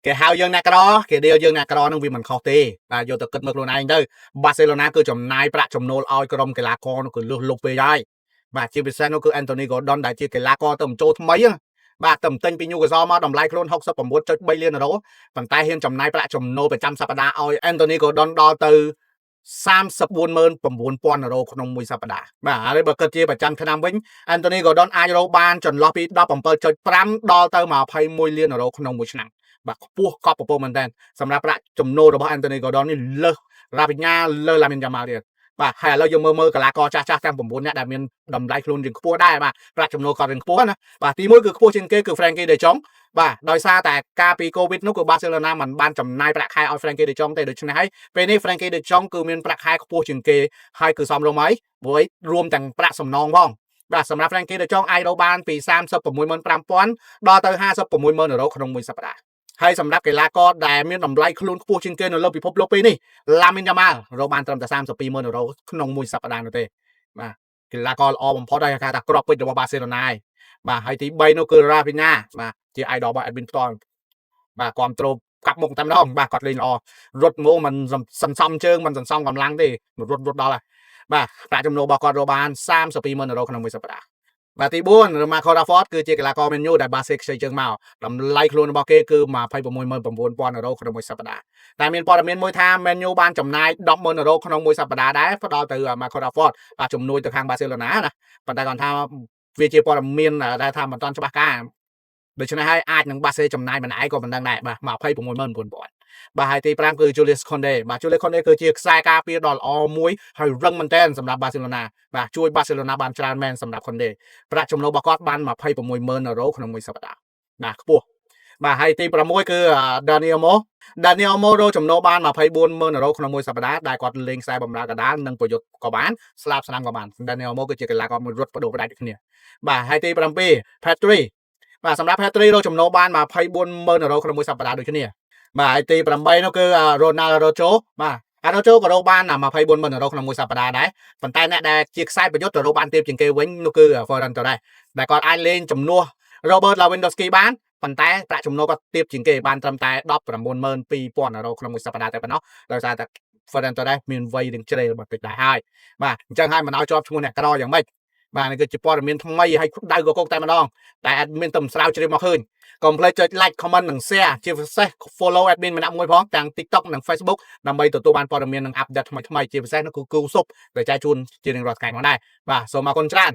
គេហៅយើងអ្នកក្រគេដេលយើងអ្នកក្រនឹងវាមិនខុសទេបាទយកទៅគិតមើលខ្លួនឯងទៅបាសេឡូណាគឺចំណាយប្រាក់ចំណូលឲ្យក្រុមកីឡាករនោះគឺលុះលុបពេកហើយបាទជាពិសេសនោះគឺ Anthony Gordon ដែលជាកីឡាករទៅបញ្ចូលថ្មីបាទទៅទិញពី Newcastle មកតម្លៃខ្លួន 69.3 លាន€ប៉ុន្តែហ៊ានចំណាយប្រាក់ចំណូលប្រចាំសប្តាហ៍ឲ្យ Anthony Gordon ដល់ទៅ349000 €ក្នុងមួយសប្តាហ៍បាទហើយបើគិតជាប្រចាំឆ្នាំវិញ Anthony Gordon អាចរកបានចន្លោះពី 17.5 ដល់ទៅ21លាន€ក្នុងមួយឆ្នាំបាទខ្ពស់កប់ពពកមែនតើសម្រាប់ប្រាក់ចំណូលរបស់ Anthony Gordon នេះលើសរ៉ាវីញ៉ាលើស Lamine Yamal ទៀតបាទហើយឥឡូវយើងមើលកីឡាករចាស់ៗទាំង9នាក់ដែលមានតម្លៃខ្លួនយើងខ្ពស់ដែរបាទប្រាក់ចំណូលគាត់រៀងខ្ពស់ណាបាទទី1គឺខ្ពស់ជាងគេគឺ Frankie De Jong បាទដោយសារតែការពី COVID នោះគឺ Barcelona មិនបានចំណាយប្រាក់ខែឲ្យ Frankie De Jong ទេដូច្នេះហើយពេលនេះ Frankie De Jong គឺមានប្រាក់ខែខ្ពស់ជាងគេហើយគឺសមរម្យហើយព្រោះរួមទាំងប្រាក់សំណងផងបាទសម្រាប់ Frankie De Jong អាចរកបានពី 365000 ដល់ទៅ 56000 €ក្នុងមួយសប្តាហ៍ហើយសម្រាប់កីឡាករដែលមានតម្លៃខ្លួនខ្ពស់ជាងគេនៅលើពិភពលោកពេលនេះ Lamine Yamal រកបានត្រឹមតែ 32000 €ក្នុងមួយសប្តាហ៍នោះទេបាទកីឡាករល្អបំផុតហើយគេថាគ្រាប់ពេជ្ររបស់ Barcelona ហើយបាទហើយទី3នោះគឺ Rafinha បាទជា idol របស់ Edwin ផ្ទាល់បាទគ្រប់ត្រូលកាប់មុខតែម្ដងបាទគាត់លេងល្អរត់មកមិនសន្សំជើងមិនសន្សំកម្លាំងទេរត់ដល់ហើយបាទប្រាក់ចំណូលរបស់គាត់រកបាន 32000 €ក្នុងមួយសប្តាហ៍បាទទី4 Marcus Rashford គឺជាកីឡាករ Man U ដែល Barca ខ្ចីជើងមកតម្លៃខ្លួនរបស់គេគឺ 269,000 €ក្នុងមួយសប្តាហ៍តែមានព័ត៌មានមួយថា Man U បានចំណាយ 10,000 €ក្នុងមួយសប្តាហ៍ដែរផ្ដល់ទៅ Marcus Rashford បាទជំនួយទៅខាង Barcelona ណាប៉ុន្តែគាត់ថាវាជាព័ត៌មានដែលថាមិនទាន់ច្បាស់ការដូច្នេះហើយអាចនឹង Barca ចំណាយម្នាក់ឯងក៏មិនដឹងដែរបាទ 269,000 បាទហើយទី5គឺ Julius Koundé បាទ Julius Koundé គឺជាខ្សែការពារដ៏ល្អមួយហើយរឹងមែនទែនសម្រាប់ Barcelona បាទជួយ Barcelona បានច្រើនមែនសម្រាប់ Koundé ប្រាក់ចំណូលរបស់គាត់បាន 260,000 €ក្នុងមួយសប្តាហ៍បាទខ្ពស់បាទហើយទី6គឺ Daniel Mo រកចំណូលបាន 240,000 €ក្នុងមួយសប្តាហ៍ដែលគាត់លេងខ្សែបម្រើកណ្ដាលនិងប្រយុទ្ធក៏បានស្លាបស្នាមក៏បាន Daniel Mo គឺជាកីឡាករមួយរត់បដូរផ្ដាច់គ្នាបាទហើយទី7 Pedri បាទសម្រាប់ Pedri រកចំណូលបាន 240,000 €ក្នុងមួយសប្តាហ៍ដូចគ្នាបាទហើយទី8នោះគឺ Ronald Araujo បាទ Araujo ក៏រកបាន 240,000 €ក្នុងមួយសប្តាហ៍ដែរប៉ុន្តែអ្នកដែលជាខ្សែប្រយុទ្ធទៅរកបានទាបជាងគេវិញនោះគឺ Ferran Torres ដែលគាត់អាចលេងជំនួស Robert Lewandowski បានប៉ុន្តែប្រាក់ចំណូលគាត់ទាបជាងគេបានត្រឹមតែ 192,000 €ក្នុងមួយសប្តាហ៍តែប៉ុណ្ណោះដោយសារតែ Ferran Torres មានវ័យនឹងជ្រេលបន្តិចដែរហើយបាទអញ្ចឹងហើយមិនឲ្យជាប់ឈ្មោះអ្នកក្រយ៉ាងម៉េចបាទនេះគឺជាព័ត៌មានថ្មីហើយដៅកកតែម្ដងតែអត់មានតែស្រាវជ្រាវមកឃើញកុំភ្លេចចុច like comment និង share ជាពិសេស follow admin ម្នាក់មួយផងទាំង TikTok និង Facebook ដើម្បីទទួលបានព័ត៌មាននិង update ថ្មីៗជាពិសេសនោះគឺគូស៊ប់ដែលចែកជូនជារៀងរាល់ថ្ងៃផងដែរបាទសូមអរគុណច្រើន